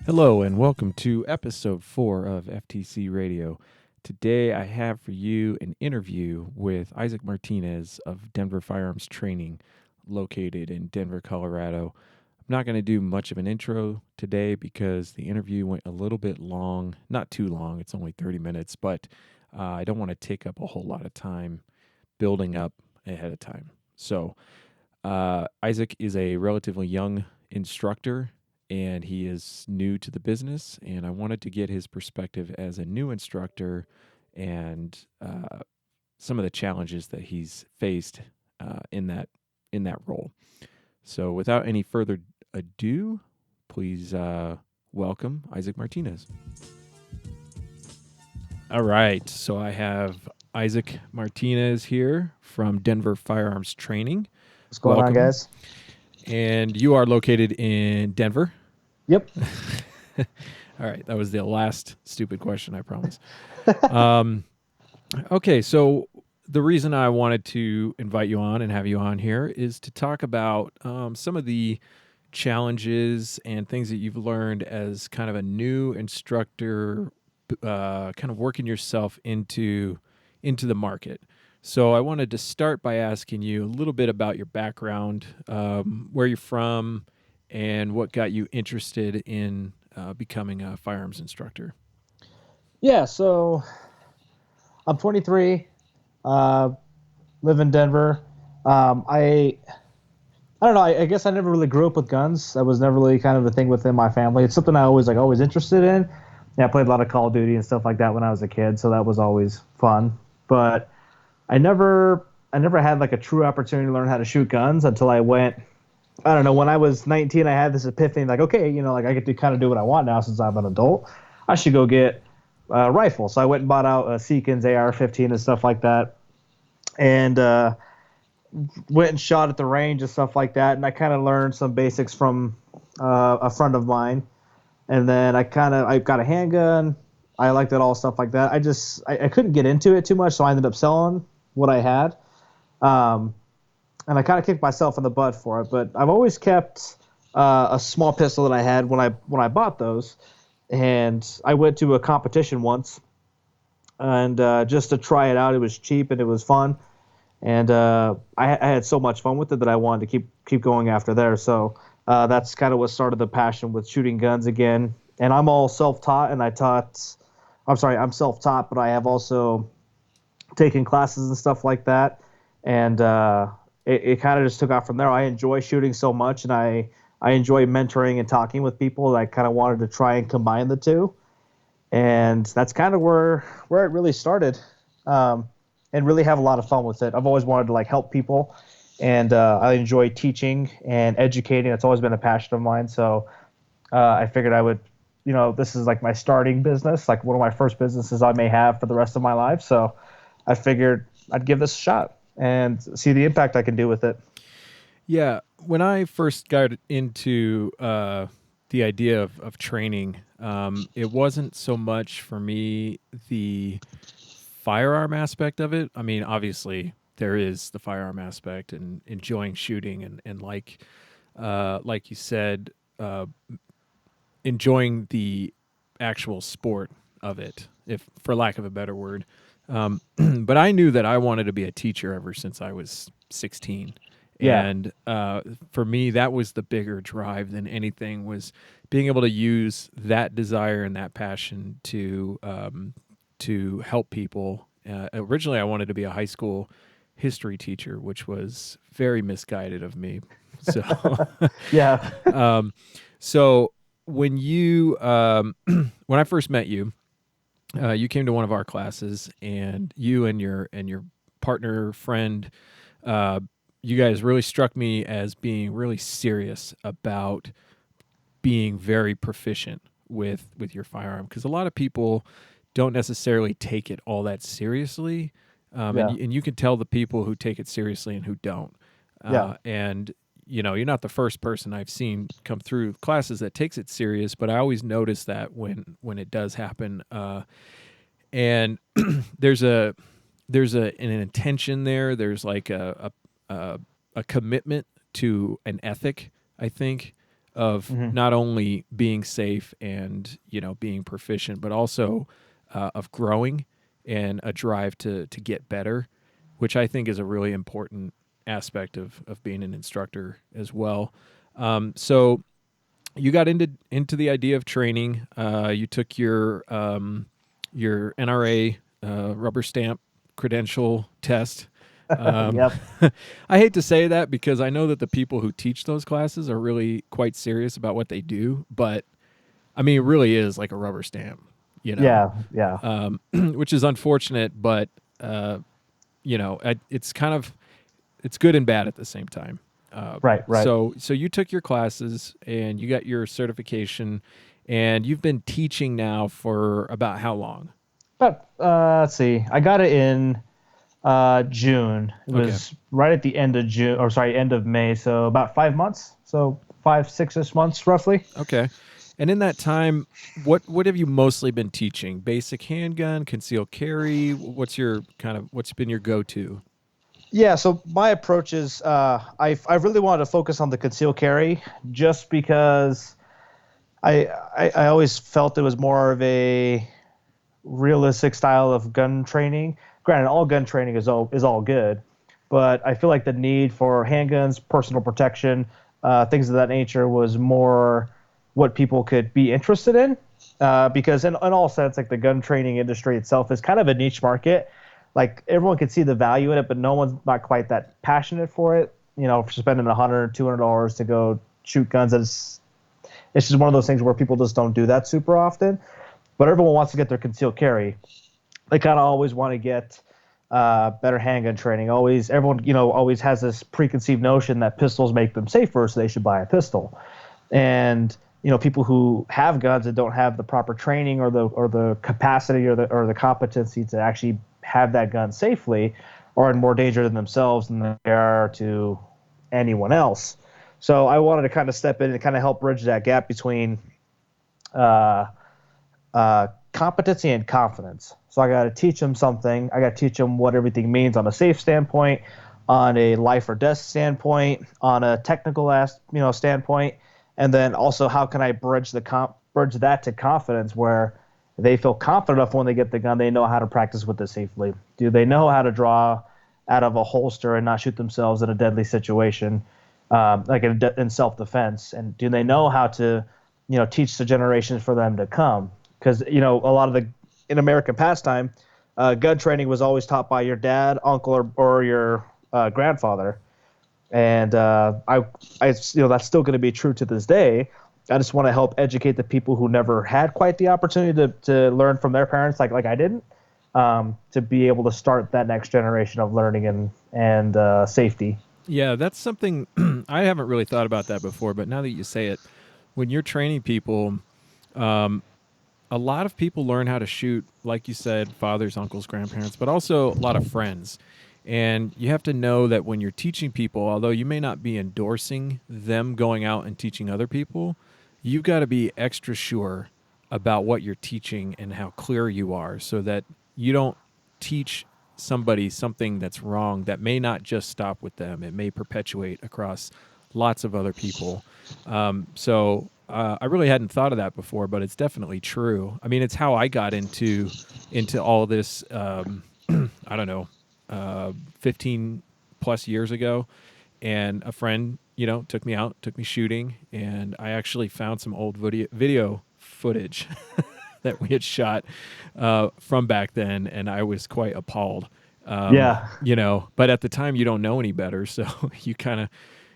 Hello and welcome to episode 4 of FTC Radio. Today I have for you an interview with Isaac Martinez of Denver Firearms Training, located in Denver, Colorado. I'm not going to do much of an intro today because the interview went a little bit long, not too long, it's only 30 minutes, but I don't want to take up a whole lot of time building up ahead of time. So, Isaac is a relatively young instructor and he is new to the business. And I wanted to get his perspective as a new instructor and some of the challenges that he's faced in that role. So, without any further ado, please welcome Isaac Martinez. All right, so I have Isaac Martinez here from Denver Firearms Training. What's going on, Welcome. guys? And you are located in Denver. Yep. All right, that was the last stupid question, I promise. Okay, so the reason I wanted to invite you on and have you on here is to talk about some of the challenges and things that you've learned as kind of a new instructor, kind of working yourself into the market. So I wanted to start by asking you a little bit about your background, where you're from, and what got you interested in becoming a firearms instructor. Yeah, so I'm 23, uh, live in Denver. I don't know. I guess I never really grew up with guns. That was never really kind of a thing within my family. It's something I always interested in. Yeah, I played a lot of Call of Duty and stuff like that when I was a kid, so that was always fun. But I never had like a true opportunity to learn how to shoot guns until I went. I don't know. When I was 19, I had this epiphany, like, okay, like I get to kind of do what I want now since I'm an adult. I should go get a rifle. So I went and bought out a Seekins AR-15 and stuff like that, and went and shot at the range and stuff like that. And I kind of learned some basics from a friend of mine, and then I got a handgun. I liked it all, stuff like that. I couldn't get into it too much, so I ended up selling what I had. Um, and I kind of kicked myself in the butt for it. But I've always kept a small pistol that I had when I bought those, and I went to a competition once, and just to try it out. It was cheap and it was fun, and I had so much fun with it that I wanted to keep going after there. So that's kind of what started the passion with shooting guns again. And I'm all self-taught, and I'm self-taught, but I have also taken classes and stuff like that, and it kind of just took off from there. I enjoy shooting so much, and I enjoy mentoring and talking with people that I kind of wanted to try and combine the two, and that's kind of where it really started, and really have a lot of fun with it. I've always wanted to like help people, and I enjoy teaching and educating. It's always been a passion of mine. So I figured I would, this is like my starting business, like one of my first businesses I may have for the rest of my life. So I figured I'd give this a shot and see the impact I can do with it. Yeah, when I first got into the idea of training, it wasn't so much for me the firearm aspect of it. I mean, obviously there is the firearm aspect and enjoying shooting and like you said, enjoying the actual sport of it, if for lack of a better word. But I knew that I wanted to be a teacher ever since I was 16. Yeah. And for me, that was the bigger drive than anything, was being able to use that desire and that passion to help people. Originally, I wanted to be a high school history teacher, which was very misguided of me. So, Yeah. so when you when I first met you, you came to one of our classes, and you and your partner friend, you guys really struck me as being really serious about being very proficient with your firearm, because a lot of people don't necessarily take it all that seriously, Yeah. and you can tell the people who take it seriously and who don't. Yeah. And you're not the first person I've seen come through classes that takes it serious, but I always notice that when it does happen, and there's an intention there. There's like a commitment to an ethic, I think, of Hmm. not only being safe and being proficient, but also of growing and a drive to get better, which I think is a really important aspect of being an instructor as well. So you got into the idea of training. You took your NRA rubber stamp credential test. Um, Yep. I hate to say that because I know that the people who teach those classes are really quite serious about what they do, but I mean, it really is like a rubber stamp, Yeah. Yeah. which is unfortunate, but it's kind of it's good and bad at the same time. Uh, Right. Right. so you took your classes and you got your certification, and you've been teaching now for about how long? But let's see. I got it in June. It Okay. was right at the end of June, or sorry, end of May. So about 5 months. So 5, 6ish months roughly. Okay. And in that time, what have you mostly been teaching? Basic handgun, concealed carry? What's been your go-to? Yeah, so my approach is I really wanted to focus on the concealed carry just because I always felt it was more of a realistic style of gun training. Granted, all gun training is all good, but I feel like the need for handguns, personal protection, things of that nature was more what people could be interested in. Because in all sense, like the gun training industry itself is kind of a niche market. Like everyone can see the value in it, but no one's not quite that passionate for it. For spending $100, $200 to go shoot guns, it's just one of those things where people just don't do that super often. But everyone wants to get their concealed carry. They kind of always want to get better handgun training. Everyone, always has this preconceived notion that pistols make them safer, so they should buy a pistol. And people who have guns and don't have the proper training or the capacity or the competency to actually have that gun safely are in more danger than themselves than they are to anyone else. So I wanted to kind of step in and kind of help bridge that gap between uh, competency and confidence. So I got to teach them something. I got to teach them what everything means on a safe standpoint, on a life or death standpoint, on a technical standpoint, and then also how can I bridge that to confidence where they feel confident enough when they get the gun, they know how to practice with it safely. Do they know how to draw out of a holster and not shoot themselves in a deadly situation, like in self-defense? And do they know how to, teach the generations for them to come? Because a lot of in American pastime, gun training was always taught by your dad, uncle, or your grandfather, and that's still going to be true to this day. I just want to help educate the people who never had quite the opportunity to learn from their parents, like I didn't, to be able to start that next generation of learning and safety. Yeah, that's something I haven't really thought about that before, but now that you say it, when you're training people, um, a lot of people learn how to shoot, like you said, fathers, uncles, grandparents, but also a lot of friends. And you have to know that when you're teaching people, although you may not be endorsing them going out and teaching other people, you've got to be extra sure about what you're teaching and how clear you are so that you don't teach somebody something that's wrong that may not just stop with them. It may perpetuate across lots of other people. I really hadn't thought of that before, but it's definitely true. I mean, it's how I got into all this. I don't know, 15 plus years ago, and a friend, took me out, took me shooting, and I actually found some old video footage that we had shot from back then, and I was quite appalled. Yeah. But at the time you don't know any better, so you kind of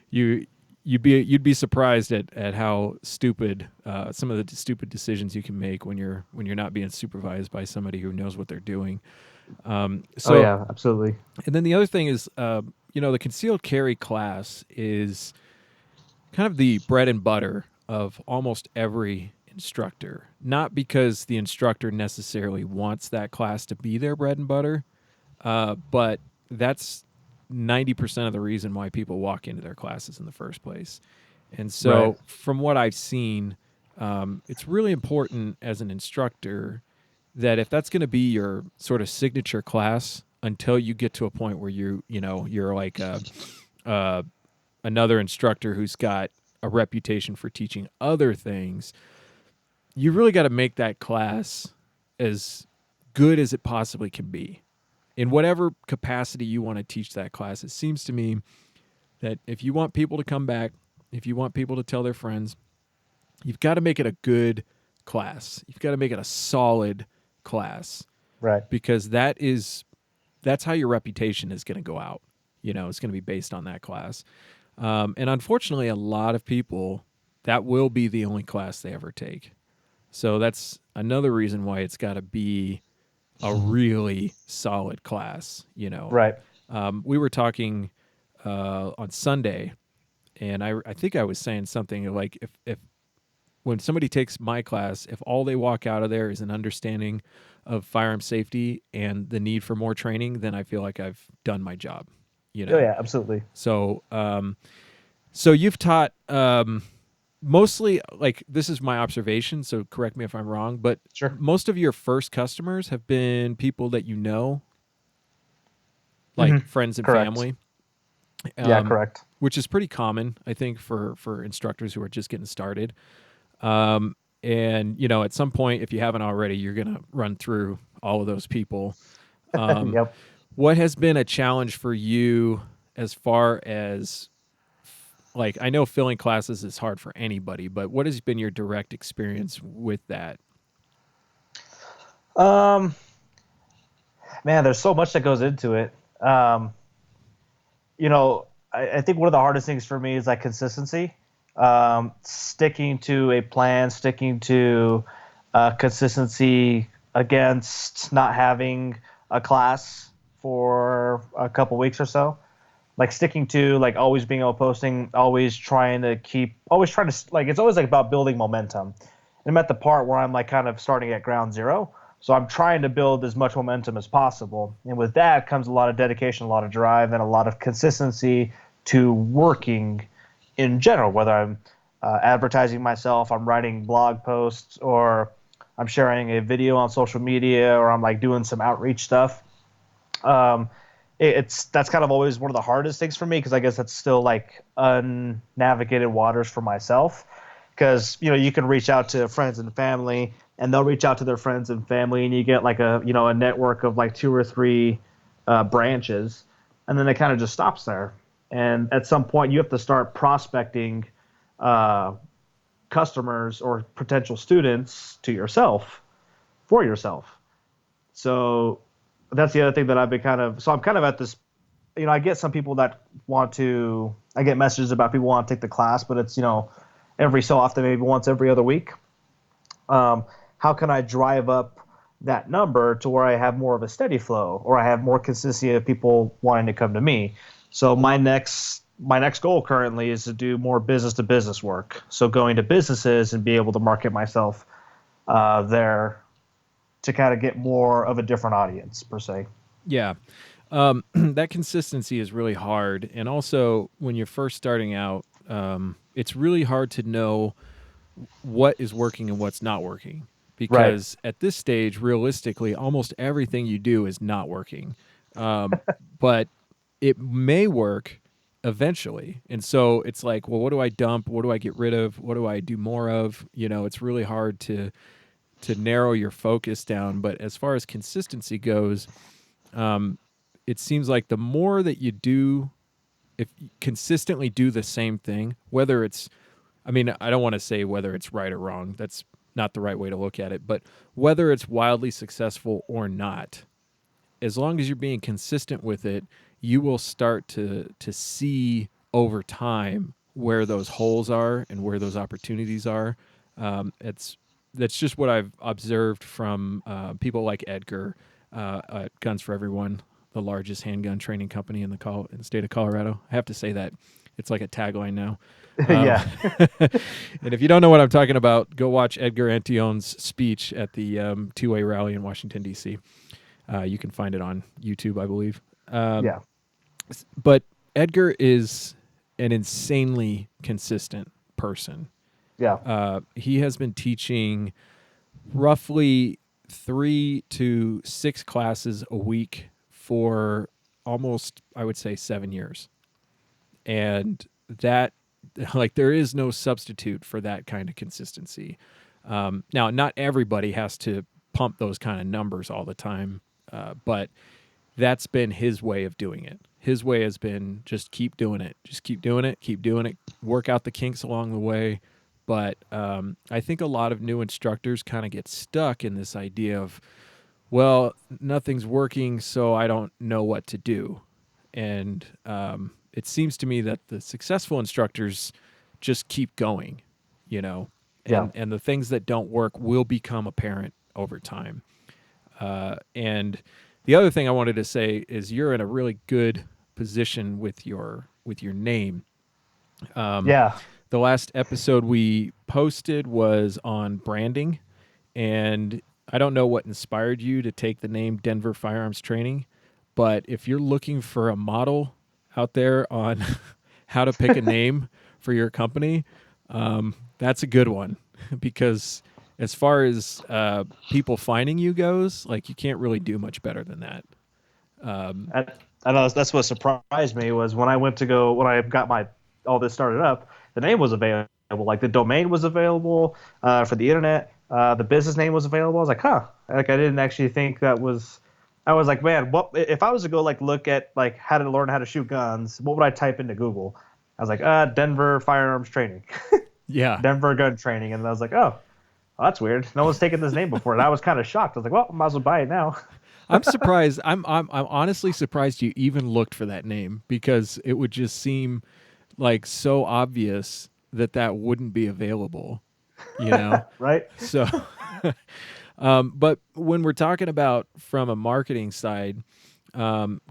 you you'd be surprised at how stupid some of the stupid decisions you can make when you're not being supervised by somebody who knows what they're doing. Oh So yeah, absolutely. and then the other thing is, the concealed carry class is kind of the bread and butter of almost every instructor. Not because the instructor necessarily wants that class to be their bread and butter, but that's 90% of the reason why people walk into their classes in the first place. And Right. so, from what I've seen, it's really important as an instructor that if that's going to be your sort of signature class until you get to a point where you're like uh, another instructor who's got a reputation for teaching other things, you really got to make that class as good as it possibly can be in whatever capacity you want to teach that class. It seems to me that if you want people to come back, if you want people to tell their friends, you've got to make it a good class. You've got to make it a solid class, Right. because that's how your reputation is going to go out. It's going to be based on that class. And unfortunately, a lot of people, that will be the only class they ever take. So that's another reason why it's got to be a really solid class. Right. We were talking on Sunday, and I think I was saying something like, if when somebody takes my class, if all they walk out of there is an understanding of firearm safety and the need for more training, then I feel like I've done my job. Oh yeah, absolutely. So so you've taught mostly, like, this is my observation, so correct me if I'm wrong, but Sure. most of your first customers have been people that Hmm. like friends and Correct. family, Yeah, correct. which is pretty common, I think, for instructors who are just getting started. Um, and at some point, if you haven't already, you're gonna run through all of those people. Yep. What has been a challenge for you as far as, like, I know filling classes is hard for anybody, but what has been your direct experience with that? Um, Man, there's so much that goes into it. Um, I think one of the hardest things for me is like consistency. Sticking to a plan, sticking to consistency against not having a class for a couple weeks or so. Like sticking to like always being able posting, always trying to like it's always like about building momentum. And I'm at the part where I'm like kind of starting at ground zero. So I'm trying to build as much momentum as possible. And with that comes a lot of dedication, a lot of drive, and a lot of consistency to working in general, whether I'm advertising myself, I'm writing blog posts, or I'm sharing a video on social media, or I'm like doing some outreach stuff. Um, it's that's kind of always one of the hardest things for me because I guess that's still like unnavigated waters for myself. Because you can reach out to friends and family, and they'll reach out to their friends and family, and you get like a network of like two or three branches, and then it kind of just stops there. And at some point, you have to start prospecting uh, customers or potential students to yourself for yourself. So that's the other thing that I've been so I'm kind of at this, I get some people that I get messages about people want to take the class, but it's, every so often, maybe once every other week. How can I drive up that number to where I have more of a steady flow or I have more consistency of people wanting to come to me? So my next goal currently is to do more business to business work. So going to businesses and be able to market myself there to kind of get more of a different audience per se. Yeah. That consistency is really hard. And also, when you're first starting out, it's really hard to know what is working and what's not working. Right. Because at this stage, realistically, almost everything you do is not working. But it may work eventually. And so it's like, well, what do I dump? What do I get rid of? What do I do more of? It's really hard to narrow your focus down. But as far as consistency goes, it seems like the more that you do, if you consistently do the same thing, whether it's, I mean, I don't want to say whether it's right or wrong. That's not the right way to look at it. But whether it's wildly successful or not, as long as you're being consistent with it, you will start to see over time where those holes are and where those opportunities are. It's That's just what I've observed from people like Edgar at Guns for Everyone, the largest handgun training company in in the state of Colorado. I have to say that it's like a tagline now. Um, Yeah. and if you don't know what I'm talking about, go watch Edgar Antion's speech at the two-way rally in Washington D.C. You can find it on YouTube, I believe. Yeah. But Edgar is an insanely consistent person. Yeah. He has been teaching roughly 3 to 6 classes a week for almost, I would say, 7 years. And that Like there is no substitute for that kind of consistency. Now, not everybody has to pump those kind of numbers all the time, but that's been his way of doing it. His way has been just keep doing it, just keep doing it, keep doing it, work out the kinks along the way. But I think a lot of new instructors kind of get stuck in this idea of, well, nothing's working, so I don't know what to do. And it seems to me that the successful instructors just keep going, you know, Yeah. and the things that don't work will become apparent over time. And the other thing I wanted to say is you're in a really good position with your name. Yeah. The last episode we posted was on branding, and I don't know what inspired you to take the name Denver Firearms Training, but if you're looking for a model out there on how to pick a name for your company, that's a good one because as far as people finding you goes, like you can't really do much better than that. I, I know that's what surprised me was when I got my all this started up, the name was available, like the domain was available for the internet, the business name was available. I was like, huh, like I didn't actually think that was. I was like, man, what if I was to go like look at like how to learn how to shoot guns? What would I type into Google? I was like, Denver Firearms Training, Yeah, Denver Gun Training, and I was like, oh, well, that's weird. No one's taken this name before, and I was kind of shocked. I was like, well, I might as well buy it now. I'm surprised. I'm honestly surprised you even looked for that name because it would just seem like so obvious that that wouldn't be available, you know? Right? So, but when we're talking about from a marketing side,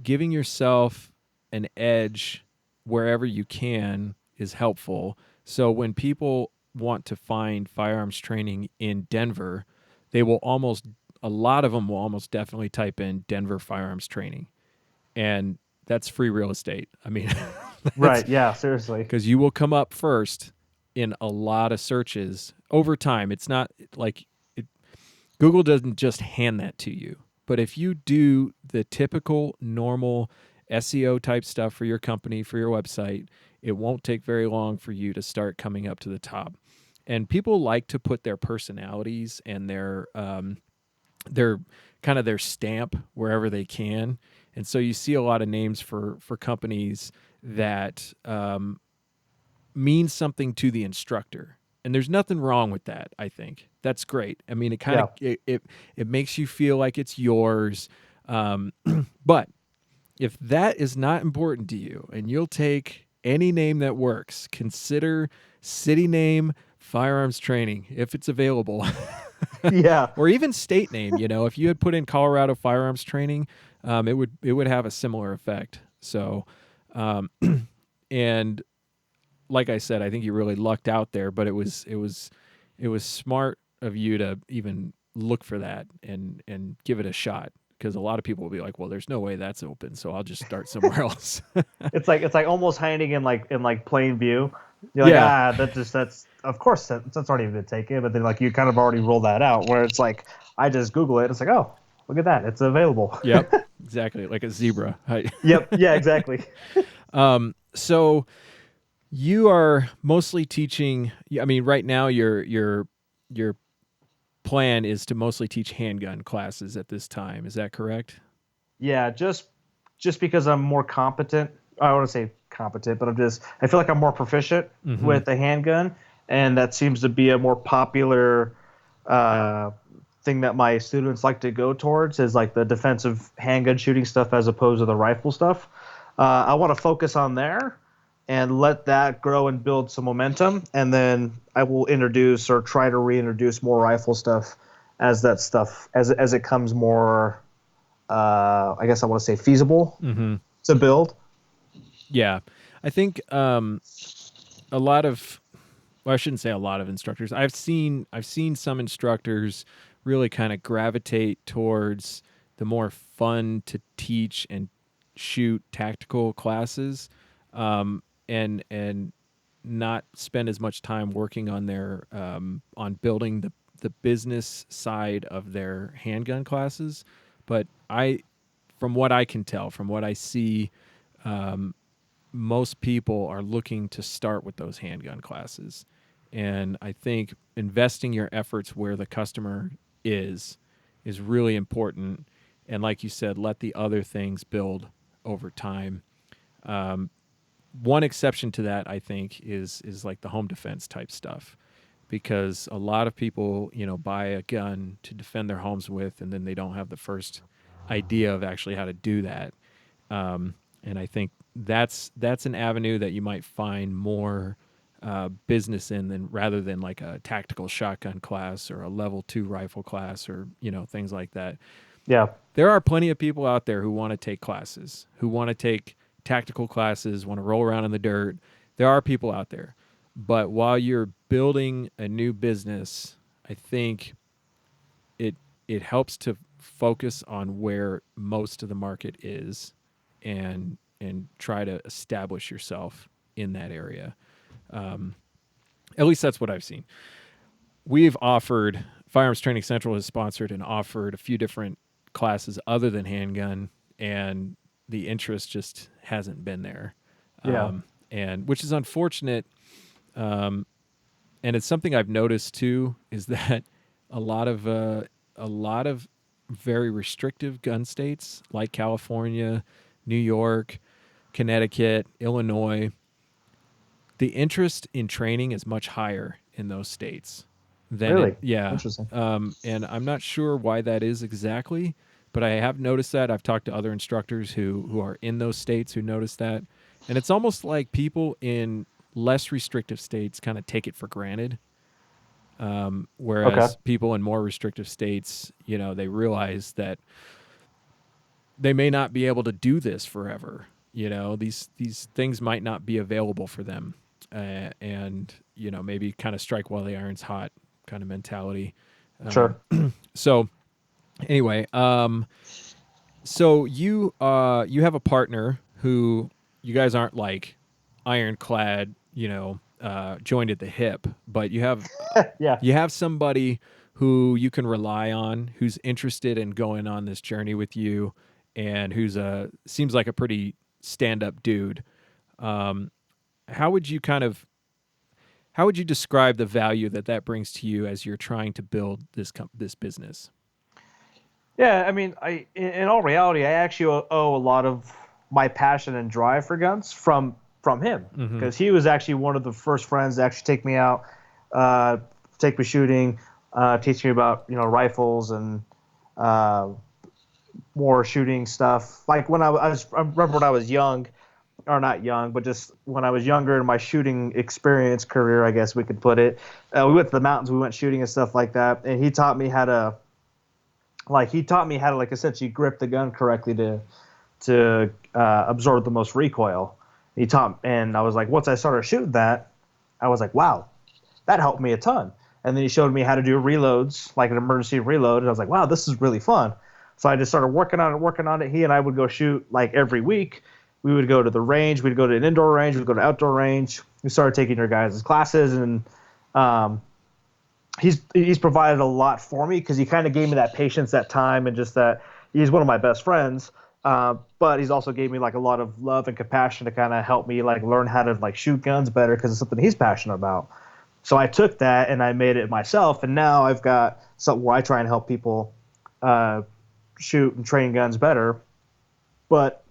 giving yourself an edge wherever you can is helpful. So when people want to find firearms training in Denver, they will almost, a lot of them will almost definitely type in Denver Firearms Training. And that's free real estate. I mean, that's Right. Yeah. Seriously. because you will come up first in a lot of searches over time. It's not like it, Google doesn't just hand that to you. But if you do the typical normal SEO type stuff for your company, for your website, it won't take very long for you to start coming up to the top. And people like to put their personalities and their kind of their stamp wherever they can. And so you see a lot of names for companies that mean something to the instructor. And there's nothing wrong with that, I think. That's great. I mean, it kind Yeah. of it makes you feel like it's yours. But if that is not important to you and you'll take any name that works, consider city name firearms training if it's available. Yeah. Or even state name, you know, if you had put in Colorado firearms training, it would have a similar effect. So and like I said, I think you really lucked out there, but it was smart of you to even look for that and give it a shot because a lot of people will be like, well, there's no way that's open, so I'll just start somewhere else. It's like almost hiding in like plain view. You're like, Yeah. that's of course that's already been taken, but then like you kind of already rolled that out. Where it's like I just Google it, it's like, oh, look at that, it's available. Yep. Exactly. Like a zebra. Yep. Yeah. Exactly. So you are mostly teaching. I mean, right now your plan is to mostly teach handgun classes at this time. Is that correct? Yeah. Just because I'm more competent. I don't want to say competent, but I feel like I'm more proficient Mm-hmm. with the handgun, and that seems to be a more popular uh, thing that my students like to go towards is like the defensive handgun shooting stuff as opposed to the rifle stuff. I want to focus on there and let that grow and build some momentum, and then I will introduce or try to reintroduce more rifle stuff as that stuff as it comes more. I guess I want to say feasible Mm-hmm. to build. Yeah, I think a lot of, well, I shouldn't say a lot of instructors. I've seen some instructors really kind of gravitate towards the more fun to teach and shoot tactical classes, and not spend as much time working on their on building the business side of their handgun classes. But from what I can tell, from what I see, most people are looking to start with those handgun classes. And I think investing your efforts where the customer is really important. And like you said, let the other things build over time. One exception to that, I think, is like the home defense type stuff, because a lot of people, buy a gun to defend their homes with, and then they don't have the first idea of actually how to do that. And I think that's an avenue that you might find more business in, than rather than like a tactical shotgun class or a level 2 rifle class, or things like that. Yeah. There are plenty of people out there who want to take classes, who want to take tactical classes, want to roll around in the dirt. There are people out there. But while you're building a new business, I think it it helps to focus on where most of the market is, and try to establish yourself in that area. At least that's what I've seen. We've offered Firearms Training Central has sponsored and offered a few different classes other than handgun, and the interest just hasn't been there, Yeah. and which is unfortunate. And it's something I've noticed too, is that a lot of very restrictive gun states like California, New York, Connecticut, Illinois, the interest in training is much higher in those states than Really yeah. interesting. And I'm not sure why that is exactly, but I have noticed that. I've talked to other instructors who are in those states who notice that. And it's almost like people in less restrictive states kind of take it for granted. Okay. Whereas people in more restrictive states, they realize that they may not be able to do this forever. These things might not be available for them, and maybe kind of strike while the iron's hot kind of mentality. Sure. So anyway, so you have a partner who you guys aren't like ironclad, joined at the hip, but Yeah. you have somebody who you can rely on, who's interested in going on this journey with you, and who's seems like a pretty stand-up dude. How would you describe the value that brings to you as you're trying to build this business? Yeah, I mean, in all reality, I actually owe a lot of my passion and drive for guns from him, Mm-hmm. because he was actually one of the first friends to actually take me out, uh, take me shooting, teach me about rifles and uh, more shooting stuff. Like when I remember when I was young, or not young, but just when I was younger in my shooting experience career, I guess we could put it. We went to the mountains, we went shooting and stuff like that, and he taught me how to like essentially grip the gun correctly to absorb the most recoil. And I was like, once I started shooting that, I was like, wow, that helped me a ton. And then he showed me how to do reloads, like an emergency reload, and I was like, wow, this is really fun. So I just started working on it, working on it. He and I would go shoot like every week. We would go to the range, we'd go to an indoor range, we'd go to an outdoor range. We started taking your guys' classes, and um, he's provided a lot for me because he kind of gave me that patience, that time, and just that he's one of my best friends. But he's also gave me like a lot of love and compassion to kind of help me like learn how to like shoot guns better because it's something he's passionate about. So I took that and I made it myself, and now I've got something where I try and help people uh, shoot and train guns better. But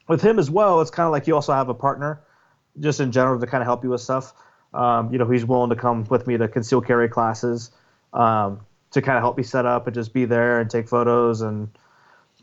with him as well, it's kind of like you also have a partner, just in general, to kind of help you with stuff. He's willing to come with me to concealed carry classes, to kind of help me set up and just be there and take photos and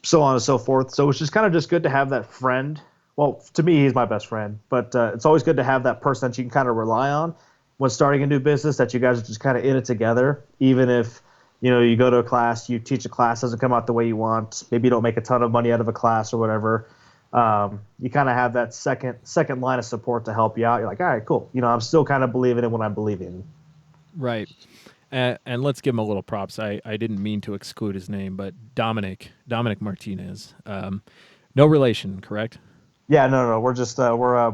so on and so forth. So it's just kind of just good to have that friend. Well, to me, he's my best friend, but it's always good to have that person that you can kind of rely on when starting a new business, that you guys are just kind of in it together. Even if, you go to a class, you teach a class, doesn't come out the way you want, maybe you don't make a ton of money out of a class or whatever. You kind of have that second line of support to help you out. You're like, all right, cool. I'm still kind of believing in what I'm believing in. Right. And let's give him a little props. I didn't mean to exclude his name, but Dominic Martinez. No relation, correct? Yeah, no. We're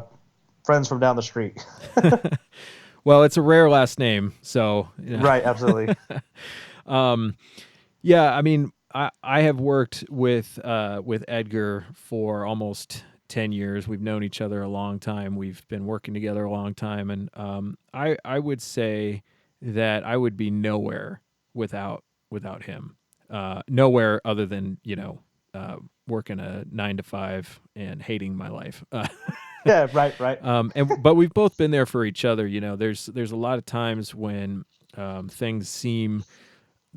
friends from down the street. Well, it's a rare last name, so Right, absolutely. yeah. I mean, I have worked with Edgar for almost 10 years. We've known each other a long time. We've been working together a long time. And I would say that I would be nowhere without him. Nowhere other than, working a 9 to 5 and hating my life. Yeah, right. But we've both been there for each other. There's a lot of times when things seem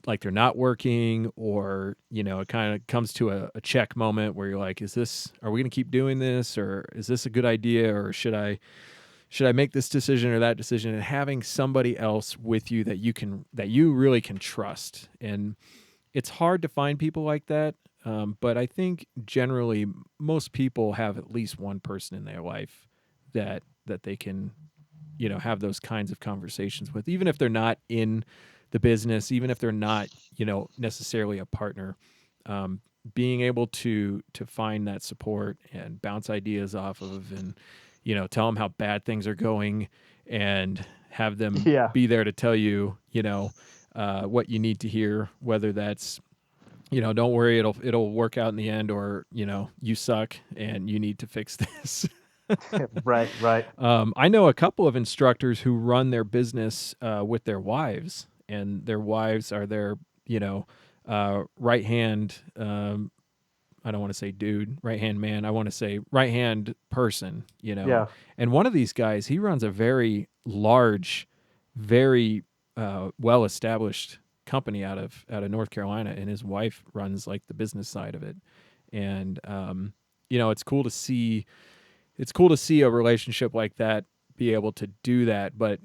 like they're not working, or it kind of comes to a check moment where you're like, are we going to keep doing this, or is this a good idea, or should I make this decision or that decision? And having somebody else with you that you really can trust. And it's hard to find people like that. But I think generally most people have at least one person in their life that they can, have those kinds of conversations with, even if they're not in the business, even if they're not, necessarily a partner. Being able to find that support and bounce ideas off of, and tell them how bad things are going, and have them Yeah. be there to tell you, what you need to hear, whether that's, don't worry, it'll work out in the end, or, you suck and you need to fix this. Right. I know a couple of instructors who run their business with their wives, and their wives are their, right hand. I don't want to say dude, right hand man. I want to say right hand person. Yeah. And one of these guys, he runs a very large, very well established company out of North Carolina, and his wife runs like the business side of it. And it's cool to see. It's cool to see a relationship like that be able to do that, but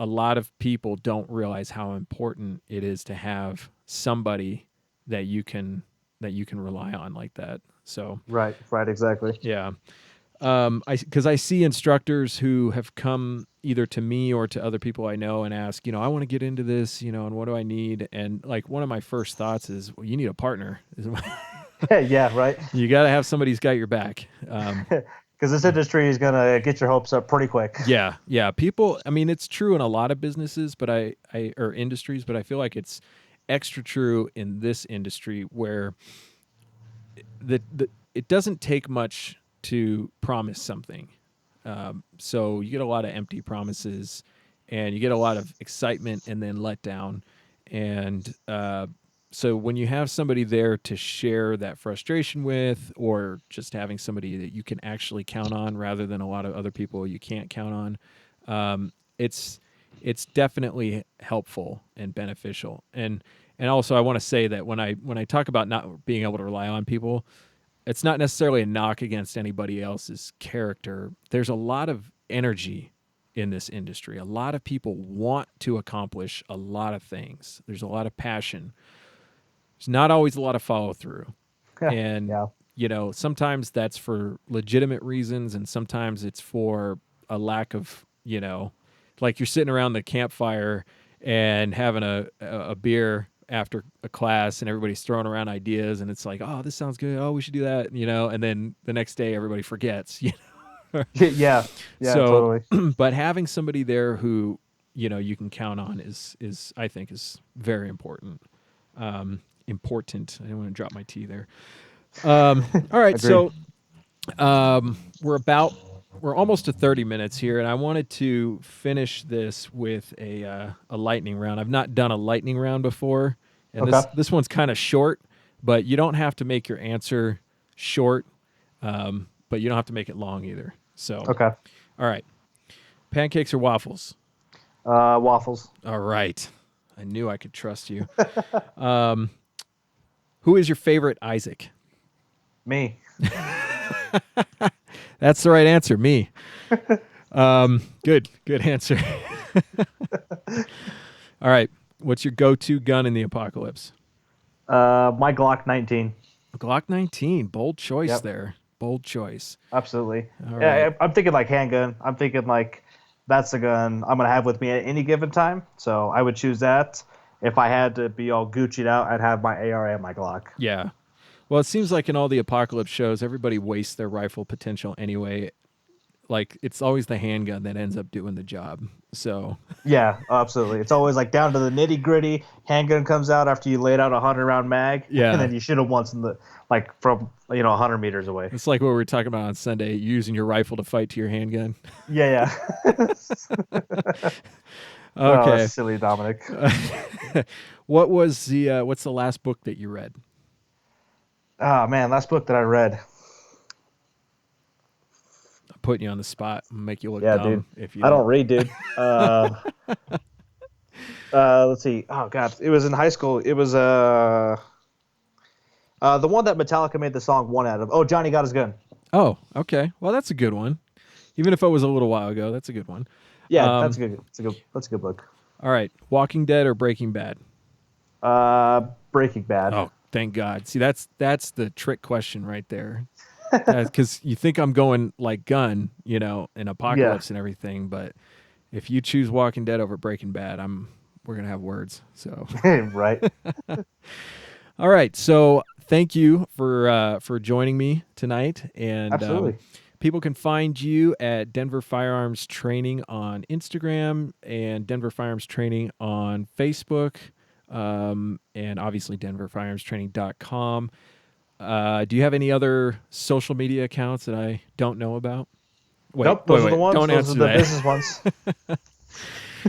a lot of people don't realize how important it is to have somebody that you can rely on like that. So Right, exactly. yeah. Because I see instructors who have come either to me or to other people I know and ask, I want to get into this, and what do I need? And like one of my first thoughts is, well, you need a partner. Yeah, right. You got to have somebody who's got your back. Because this industry is gonna get your hopes up pretty quick. Yeah. People, I mean, it's true in a lot of businesses, or industries, but I feel like it's extra true in this industry, where it doesn't take much to promise something. So you get a lot of empty promises, and you get a lot of excitement and then let down. And so when you have somebody there to share that frustration with, or just having somebody that you can actually count on rather than a lot of other people you can't count on, it's definitely helpful and beneficial. And also I want to say that when I talk about not being able to rely on people, it's not necessarily a knock against anybody else's character. There's a lot of energy in this industry. A lot of people want to accomplish a lot of things. There's a lot of passion. There's not always a lot of follow through. And, Yeah. Sometimes that's for legitimate reasons, and sometimes it's for a lack of, like you're sitting around the campfire and having a beer after a class, and everybody's throwing around ideas, and it's like, oh, this sounds good. Oh, we should do that, and then the next day everybody forgets, Yeah, So, totally. but having somebody there who, you can count on is I think is very important. Important. I didn't want to drop my T there. All right. Agreed. So, we're almost to 30 minutes here, and I wanted to finish this with a lightning round. I've not done a lightning round before, and Okay. this one's kind of short, but you don't have to make your answer short, but you don't have to make it long either. So, Okay. all right, pancakes or waffles? Waffles. All right, I knew I could trust you. Who is your favorite Isaac? Me. That's the right answer. Me. Good answer. All right. What's your go-to gun in the apocalypse? My Glock 19. Glock 19. Bold choice Yep. there. Bold choice. Absolutely. All Yeah, right. I'm thinking like handgun. I'm thinking like that's the gun I'm gonna have with me at any given time. So I would choose that. If I had to be all Gucci'd out, I'd have my AR and my Glock. Yeah. Well, it seems like in all the apocalypse shows, everybody wastes their rifle potential anyway. like it's always the handgun that ends up doing the job. So Yeah, absolutely. It's always like down to the nitty gritty. Handgun comes out after you laid out a 100 round mag, and yeah, then you shoot them once in the like from 100 meters away. it's like what we were talking about on Sunday, using your rifle to fight to your handgun. Yeah, yeah. Oh, that's Okay. silly, Dominic. What's the last book that you read? Oh man, last book that I read. I'm putting you on the spot. I'm gonna make you look Yeah, dude. dumb if you I don't. don't read, dude. Let's see. Oh god, it was in high school. It was the one that Metallica made the song "One" out of. Oh, Johnny Got His Gun. Oh, okay. Well, that's a good one. Even if it was a little while ago, that's a good one. Yeah, that's a good. That's a good book. All right, Walking Dead or Breaking Bad? Breaking Bad. Oh, thank God. See, that's the trick question right there. Because you think I'm going like gun, in Yeah. Apocalypse and everything, but if you choose Walking Dead over Breaking Bad, we're gonna have words. So, Right. all right. So, thank you for joining me tonight, and Absolutely. people can find you at Denver Firearms Training on Instagram and Denver Firearms Training on Facebook, and obviously DenverFirearmsTraining.com. Do you have any other social media accounts that I don't know about? Wait, Nope. wait, Those are the wait. ones. Don't Those are answer the that. business ones.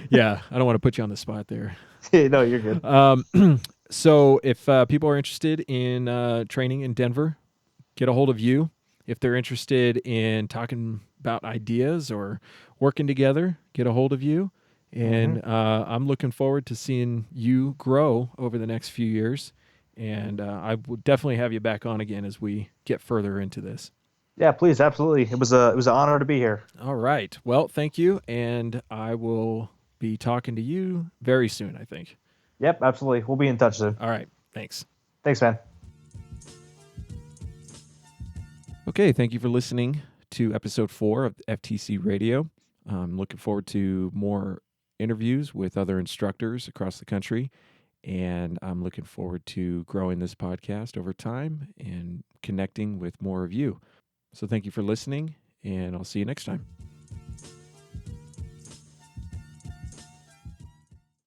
Yeah, I don't want to put you on the spot there. No, you're good. So if people are interested in training in Denver, get a hold of you. If they're interested in talking about ideas or working together, get a hold of you. Hmm. And I'm looking forward to seeing you grow over the next few years. And I would definitely have you back on again as we get further into this. Yeah, please, absolutely. It was an honor to be here. All right. Well, thank you. And I will be talking to you very soon, I think. Yep, absolutely. We'll be in touch soon. All right. Thanks. Thanks, man. Okay. Thank you for listening to episode 4 of FTC Radio. I'm looking forward to more interviews with other instructors across the country. And I'm looking forward to growing this podcast over time and connecting with more of you. So thank you for listening, and I'll see you next time.